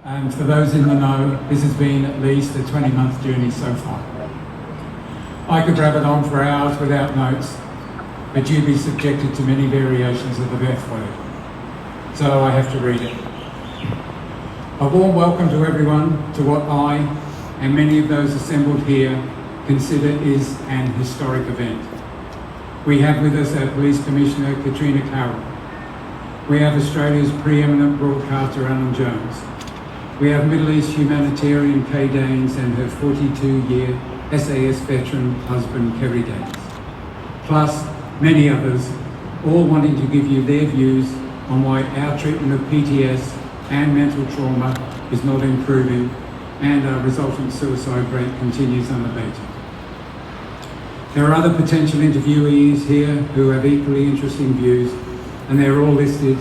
And for those in the know, this has been at least a 20-month journey so far. I could rabbit on for hours without notes, but you'd be subjected to many variations of the F word, so I have to read it. A warm welcome to everyone to what I, and many of those assembled here, consider is an historic event. We have with us our Police Commissioner, Katrina Carroll. We have Australia's preeminent broadcaster, Alan Jones. We have Middle East humanitarian Kay Danes and her 42-year SAS veteran husband, Kerry Danes. Plus, many others, all wanting to give you their views on why our treatment of PTS and mental trauma is not improving and our resultant suicide rate continues unabated. There are other potential interviewees here who have equally interesting views, and they're all listed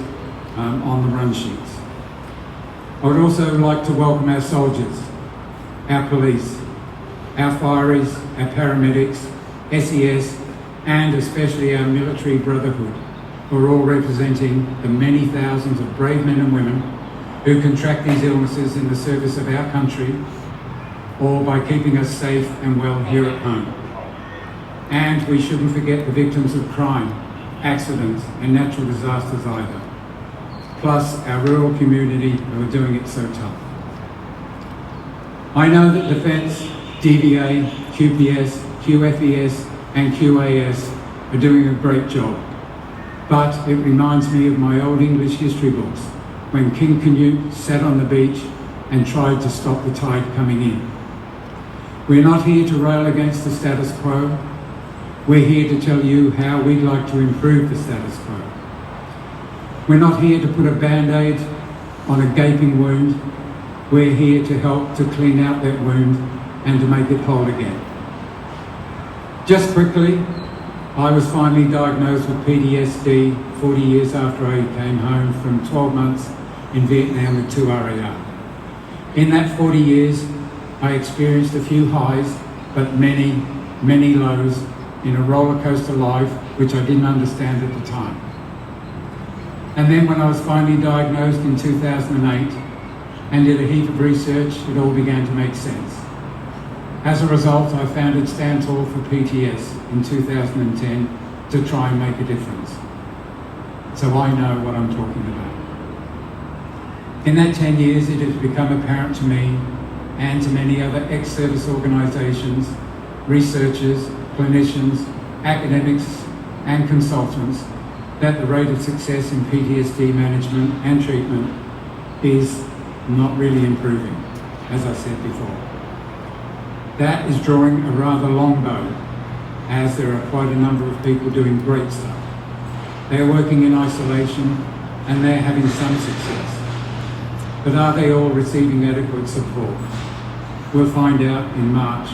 on the run sheets. I would also like to welcome our soldiers, our police, our fireys, our paramedics, SES, and especially our military brotherhood, who are all representing the many thousands of brave men and women who contract these illnesses in the service of our country or by keeping us safe and well here at home. And we shouldn't forget the victims of crime, accidents, and natural disasters either. Plus our rural community who are doing it so tough. I know that Defence, DVA, QPS, QFES and QAS are doing a great job, but it reminds me of my old English history books when King Canute sat on the beach and tried to stop the tide coming in. We're not here to rail against the status quo. We're here to tell you how we'd like to improve the status quo. We're not here to put a band-aid on a gaping wound. We're here to help to clean out that wound and to make it whole again. Just quickly, I was finally diagnosed with PTSD 40 years after I came home from 12 months in Vietnam with 2 RAR. In that 40 years, I experienced a few highs, but many, many lows in a roller coaster life, which I didn't understand at the time. And then when I was finally diagnosed in 2008 and did a heap of research, it all began to make sense. As a result, I founded Stand Tall for PTS in 2010 to try and make a difference. So I know what I'm talking about. In that 10 years, it has become apparent to me and to many other ex-service organisations, researchers, clinicians, academics and consultants that the rate of success in PTSD management and treatment is not really improving, as I said before. That is drawing a rather long bow, as there are quite a number of people doing great stuff. They're working in isolation and they're having some success. But are they all receiving adequate support? We'll find out in March.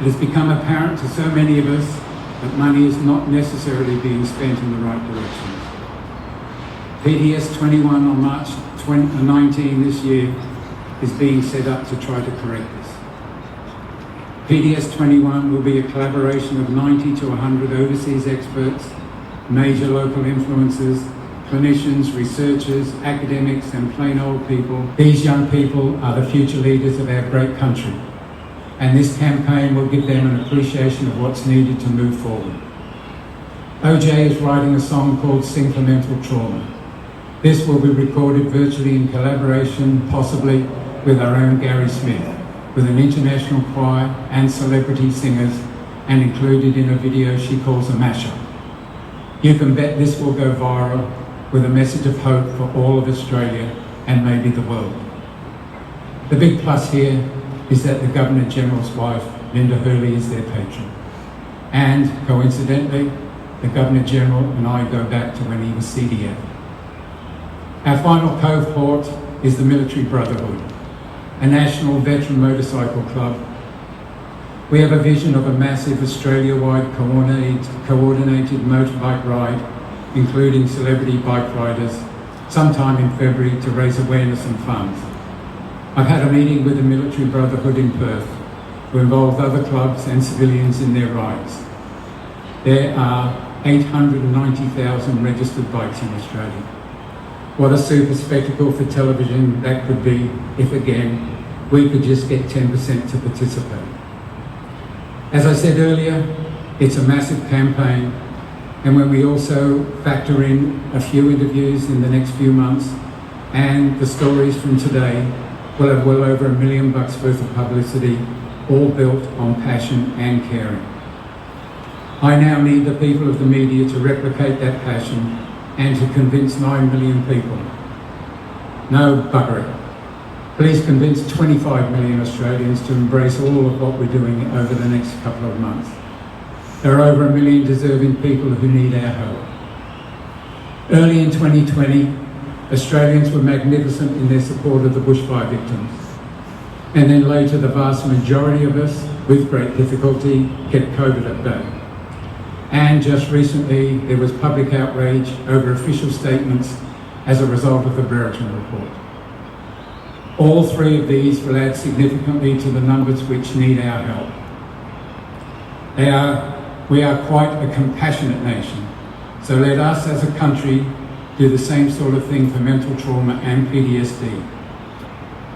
It has become apparent to so many of us that money is not necessarily being spent in the right direction. PTS 21 on March 19 this year is being set up to try to correct this. PTS 21 will be a collaboration of 90 to 100 overseas experts, major local influencers, clinicians, researchers, academics and plain old people. These young people are the future leaders of our great country. And this campaign will give them an appreciation of what's needed to move forward. OJ is writing a song called Sing for Mental Trauma. This will be recorded virtually in collaboration, possibly with our own Gary Smith, with an international choir and celebrity singers, and included in a video she calls a mashup. You can bet this will go viral with a message of hope for all of Australia and maybe the world. The big plus here is that the Governor-General's wife, Linda Hurley, is their patron. And, coincidentally, the Governor-General and I go back to when he was CDF. Our final cohort is the Military Brotherhood, a national veteran motorcycle club. We have a vision of a massive Australia-wide coordinated motorbike ride, including celebrity bike riders, sometime in February to raise awareness and funds. I've had a meeting with the Military Brotherhood in Perth, who involved other clubs and civilians in their rides. There are 890,000 registered bikes in Australia. What a super spectacle for television that could be if, again, we could just get 10% to participate. As I said earlier, it's a massive campaign, and when we also factor in a few interviews in the next few months and the stories from today, we'll have well over $1 million worth of publicity, all built on passion and caring. I now need the people of the media to replicate that passion and to convince 9 million people. No buggery. Please convince 25 million Australians to embrace all of what we're doing over the next couple of months. There are over 1 million deserving people who need our help. Early in 2020, Australians were magnificent in their support of the bushfire victims. And then later, the vast majority of us, with great difficulty, kept COVID at bay. And just recently, there was public outrage over official statements as a result of the Brereton report. All three of these will add significantly to the numbers which need our help. We are quite a compassionate nation, so let us as a country do the same sort of thing for mental trauma and PTSD.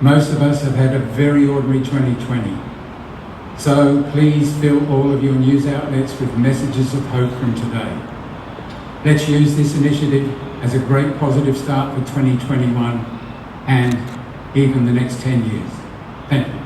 Most of us have had a very ordinary 2020. So please fill all of your news outlets with messages of hope from today. Let's use this initiative as a great positive start for 2021 and even the next 10 years. Thank you.